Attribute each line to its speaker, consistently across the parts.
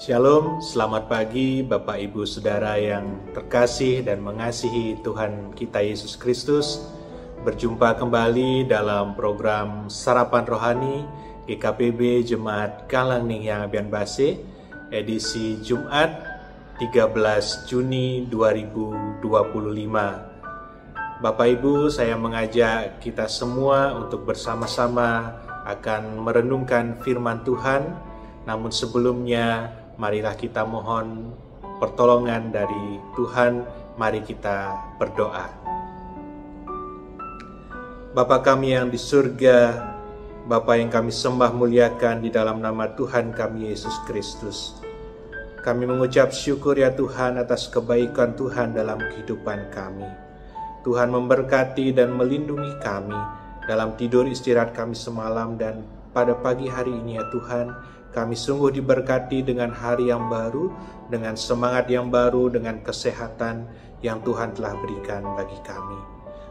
Speaker 1: Shalom, selamat pagi Bapak Ibu Saudara yang terkasih dan mengasihi Tuhan kita Yesus Kristus. Berjumpa kembali dalam program Sarapan Rohani GKPB Jemaat Kalangning yang Abian Base, edisi Jumat 13 Juni 2025. Bapak Ibu, saya mengajak kita semua untuk bersama-sama akan merenungkan firman Tuhan. Namun sebelumnya, marilah kita mohon pertolongan dari Tuhan. Mari kita berdoa. Bapa kami yang di surga, Bapa yang kami sembah muliakan di dalam nama Tuhan kami Yesus Kristus. Kami mengucap syukur ya Tuhan atas kebaikan Tuhan dalam kehidupan kami. Tuhan memberkati dan melindungi kami dalam tidur istirahat kami semalam, dan pada pagi hari ini ya Tuhan, kami sungguh diberkati dengan hari yang baru, dengan semangat yang baru, dengan kesehatan yang Tuhan telah berikan bagi kami.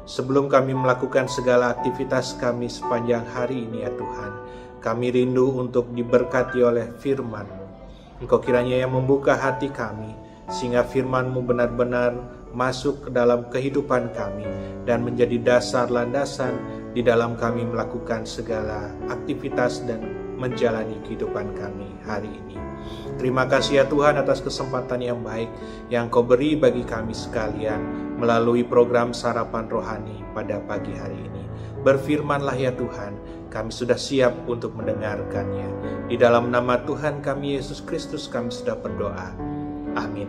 Speaker 1: Sebelum kami melakukan segala aktivitas kami sepanjang hari ini ya Tuhan, kami rindu untuk diberkati oleh firman-Mu. Engkau kiranya yang membuka hati kami, sehingga firman-Mu benar-benar masuk ke dalam kehidupan kami dan menjadi dasar landasan di dalam kami melakukan segala aktivitas dan menjalani kehidupan kami hari ini. Terima kasih ya Tuhan atas kesempatan yang baik yang Kau beri bagi kami sekalian melalui program Sarapan Rohani pada pagi hari ini. Berfirmanlah ya Tuhan, kami sudah siap untuk mendengarkannya. Di dalam nama Tuhan kami Yesus Kristus kami sudah berdoa. Amin.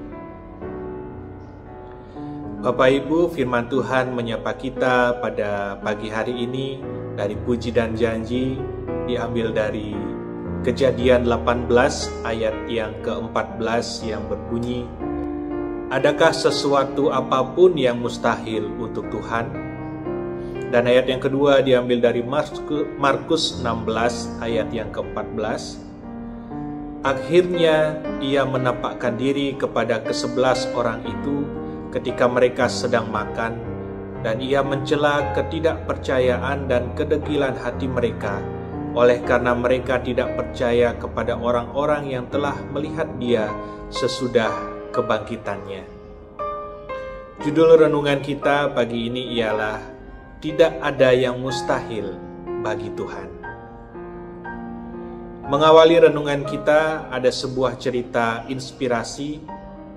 Speaker 1: Bapak Ibu, firman Tuhan menyapa kita pada pagi hari ini dari Puji dan Janji, diambil dari Kejadian 18 ayat yang ke-14 yang berbunyi, adakah sesuatu apapun yang mustahil untuk Tuhan? Dan ayat yang kedua diambil dari Markus 16 ayat yang ke-14. Akhirnya ia menampakkan diri kepada ke-11 orang itu ketika mereka sedang makan, dan ia mencela ketidakpercayaan dan kedegilan hati mereka, oleh karena mereka tidak percaya kepada orang-orang yang telah melihat dia sesudah kebangkitannya. Judul renungan kita pagi ini ialah tidak ada yang mustahil bagi Tuhan. Mengawali renungan kita ada sebuah cerita inspirasi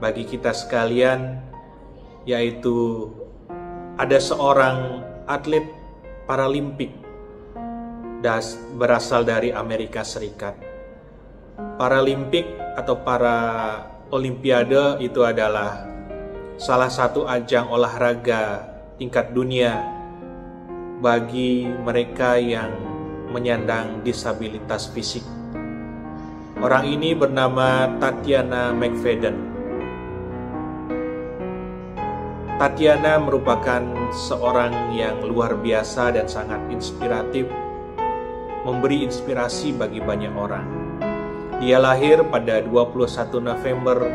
Speaker 1: bagi kita sekalian, yaitu ada seorang atlet paralimpik berasal dari Amerika Serikat. Paralimpik atau para olimpiade itu adalah salah satu ajang olahraga tingkat dunia bagi mereka yang menyandang disabilitas fisik. Orang ini bernama Tatiana McFadden. Tatiana merupakan seorang yang luar biasa dan sangat inspiratif, memberi inspirasi bagi banyak orang. Dia lahir pada 21 November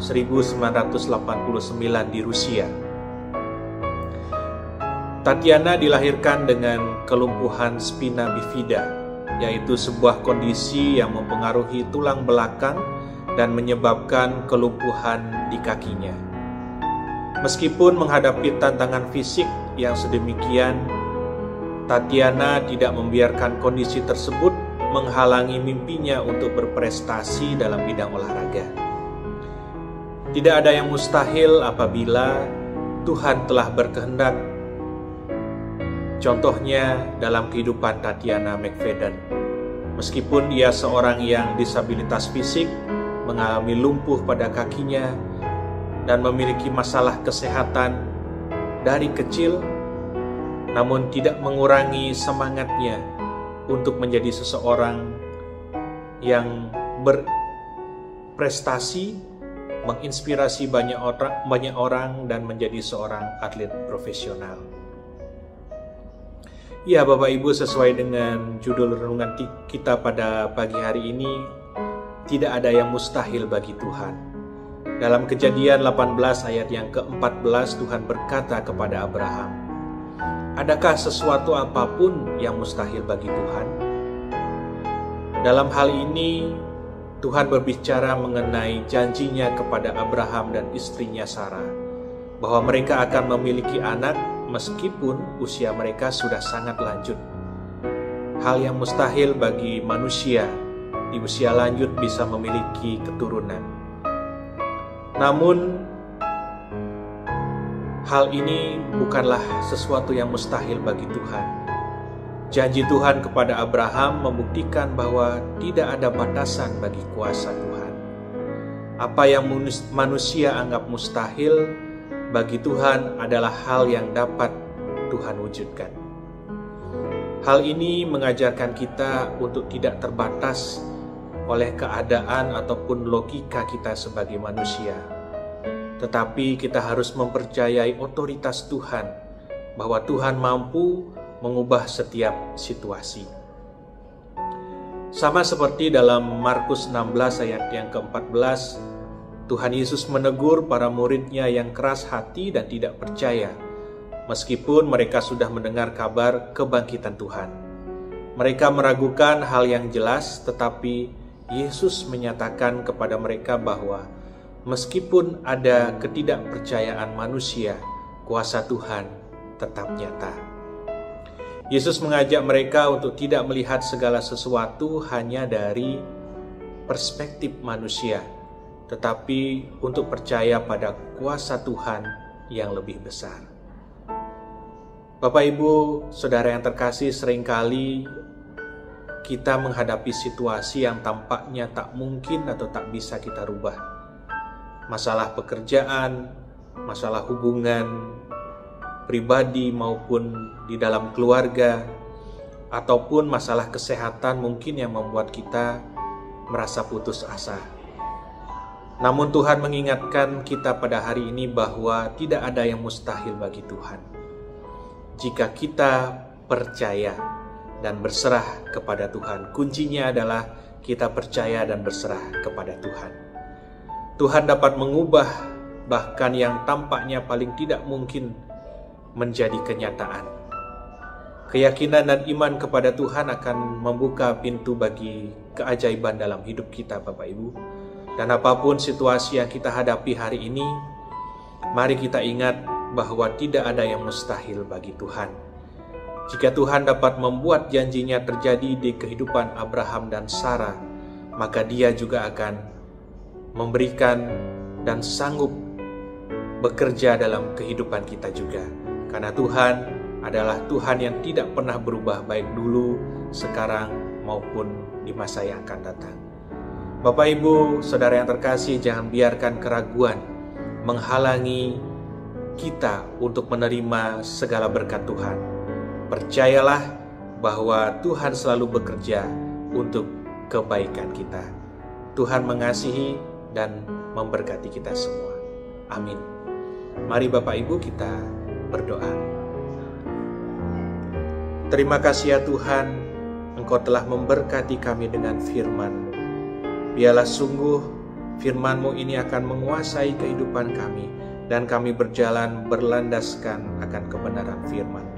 Speaker 1: 1989 di Rusia. Tatiana dilahirkan dengan kelumpuhan spina bifida, yaitu sebuah kondisi yang mempengaruhi tulang belakang dan menyebabkan kelumpuhan di kakinya. Meskipun menghadapi tantangan fisik yang sedemikian, Tatiana tidak membiarkan kondisi tersebut menghalangi mimpinya untuk berprestasi dalam bidang olahraga. Tidak ada yang mustahil apabila Tuhan telah berkehendak. Contohnya dalam kehidupan Tatiana McFadden. Meskipun ia seorang yang disabilitas fisik, mengalami lumpuh pada kakinya, dan memiliki masalah kesehatan dari kecil, namun tidak mengurangi semangatnya untuk menjadi seseorang yang berprestasi, menginspirasi banyak orang dan menjadi seorang atlet profesional. Ya Bapak Ibu, sesuai dengan judul renungan kita pada pagi hari ini, tidak ada yang mustahil bagi Tuhan. Dalam Kejadian 18 ayat yang ke-14, Tuhan berkata kepada Abraham, adakah sesuatu apapun yang mustahil bagi Tuhan? Dalam hal ini, Tuhan berbicara mengenai janjinya kepada Abraham dan istrinya Sarah, bahwa mereka akan memiliki anak meskipun usia mereka sudah sangat lanjut. Hal yang mustahil bagi manusia di usia lanjut bisa memiliki keturunan. Namun, hal ini bukanlah sesuatu yang mustahil bagi Tuhan. Janji Tuhan kepada Abraham membuktikan bahwa tidak ada batasan bagi kuasa Tuhan. Apa yang manusia anggap mustahil, bagi Tuhan adalah hal yang dapat Tuhan wujudkan. Hal ini mengajarkan kita untuk tidak terbatas oleh keadaan ataupun logika kita sebagai manusia. Tetapi kita harus mempercayai otoritas Tuhan, bahwa Tuhan mampu mengubah setiap situasi. Sama seperti dalam Markus 16 ayat yang ke-14, Tuhan Yesus menegur para muridnya yang keras hati dan tidak percaya, meskipun mereka sudah mendengar kabar kebangkitan Tuhan. Mereka meragukan hal yang jelas, tetapi Yesus menyatakan kepada mereka bahwa meskipun ada ketidakpercayaan manusia, kuasa Tuhan tetap nyata. Yesus mengajak mereka untuk tidak melihat segala sesuatu hanya dari perspektif manusia, tetapi untuk percaya pada kuasa Tuhan yang lebih besar. Bapak, Ibu, Saudara yang terkasih, seringkali kita menghadapi situasi yang tampaknya tak mungkin atau tak bisa kita rubah. Masalah pekerjaan, masalah hubungan pribadi maupun di dalam keluarga, ataupun masalah kesehatan mungkin yang membuat kita merasa putus asa. Namun Tuhan mengingatkan kita pada hari ini bahwa tidak ada yang mustahil bagi Tuhan. Jika kita percaya dan berserah kepada Tuhan, kuncinya adalah kita percaya dan berserah kepada Tuhan. Tuhan dapat mengubah bahkan yang tampaknya paling tidak mungkin menjadi kenyataan. Keyakinan dan iman kepada Tuhan akan membuka pintu bagi keajaiban dalam hidup kita, Bapak Ibu. Dan apapun situasi yang kita hadapi hari ini, mari kita ingat bahwa tidak ada yang mustahil bagi Tuhan. Jika Tuhan dapat membuat janjinya terjadi di kehidupan Abraham dan Sarah, maka Dia juga akan memberikan dan sanggup bekerja dalam kehidupan kita juga. Karena Tuhan adalah Tuhan yang tidak pernah berubah, baik dulu, sekarang, maupun di masa yang akan datang. Bapak, Ibu, Saudara yang terkasih, jangan biarkan keraguan menghalangi kita untuk menerima segala berkat Tuhan. Percayalah bahwa Tuhan selalu bekerja untuk kebaikan kita. Tuhan mengasihi dan memberkati kita semua. Amin. Mari Bapak Ibu kita berdoa. Terima kasih ya Tuhan, Engkau telah memberkati kami dengan firman-Mu. Biarlah sungguh firman-Mu ini akan menguasai kehidupan kami, dan kami berjalan berlandaskan akan kebenaran firman-Mu.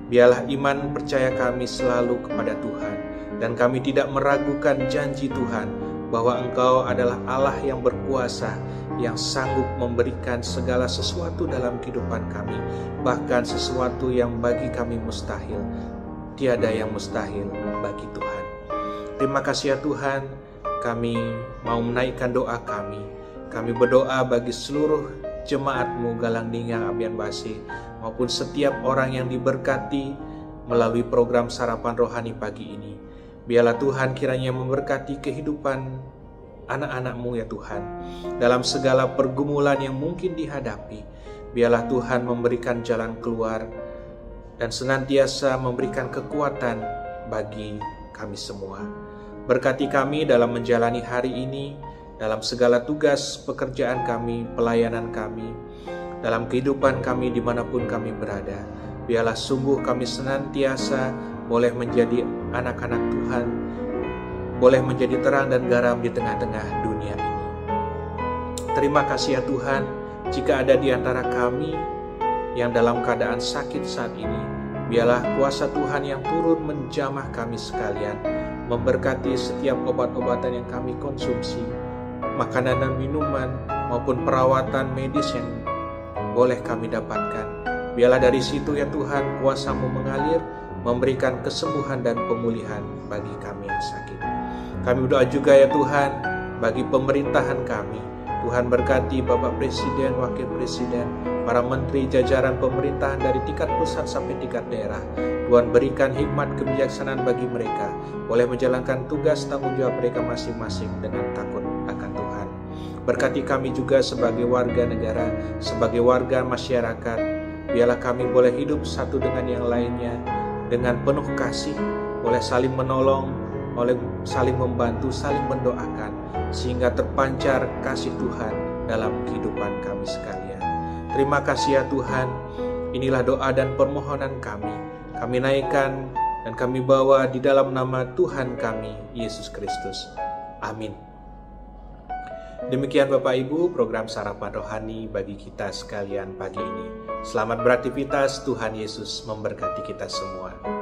Speaker 1: Biarlah iman percaya kami selalu kepada Tuhan, dan kami tidak meragukan janji Tuhan bahwa Engkau adalah Allah yang berkuasa, yang sanggup memberikan segala sesuatu dalam kehidupan kami, bahkan sesuatu yang bagi kami mustahil. Tiada yang mustahil bagi Tuhan. Terima kasih ya Tuhan, kami mau menaikkan doa kami. Kami berdoa bagi seluruh jemaat-Mu Galang Dinggang Abian Base, maupun setiap orang yang diberkati melalui program Sarapan Rohani pagi ini. Biarlah Tuhan kiranya memberkati kehidupan anak-anak-Mu ya Tuhan, dalam segala pergumulan yang mungkin dihadapi. Biarlah Tuhan memberikan jalan keluar dan senantiasa memberikan kekuatan bagi kami semua. Berkati kami dalam menjalani hari ini, dalam segala tugas pekerjaan kami, pelayanan kami, dalam kehidupan kami dimanapun kami berada. Biarlah sungguh kami senantiasa boleh menjadi anak-anak Tuhan, boleh menjadi terang dan garam di tengah-tengah dunia ini. Terima kasih ya Tuhan, jika ada di antara kami yang dalam keadaan sakit saat ini, biarlah kuasa Tuhan yang turun menjamah kami sekalian, memberkati setiap obat-obatan yang kami konsumsi, makanan dan minuman, maupun perawatan medis yang boleh kami dapatkan. Biarlah dari situ ya Tuhan, kuasa-Mu mengalir, memberikan kesembuhan dan pemulihan bagi kami yang sakit. Kami berdoa juga ya Tuhan, bagi pemerintahan kami. Tuhan berkati Bapak Presiden, Wakil Presiden, para menteri, jajaran pemerintahan dari tingkat pusat sampai tingkat daerah. Tuhan berikan hikmat kebijaksanaan bagi mereka, boleh menjalankan tugas tanggung jawab mereka masing-masing dengan takut akan Tuhan. Berkati kami juga sebagai warga negara, sebagai warga masyarakat. Biarlah kami boleh hidup satu dengan yang lainnya, dengan penuh kasih, boleh saling menolong, oleh saling membantu, saling mendoakan, sehingga terpancar kasih Tuhan dalam kehidupan kami sekalian. Terima kasih ya Tuhan, inilah doa dan permohonan kami. Kami naikkan dan kami bawa di dalam nama Tuhan kami, Yesus Kristus. Amin. Demikian Bapak Ibu, program Sarapan Rohani bagi kita sekalian pagi ini. Selamat beraktivitas, Tuhan Yesus memberkati kita semua.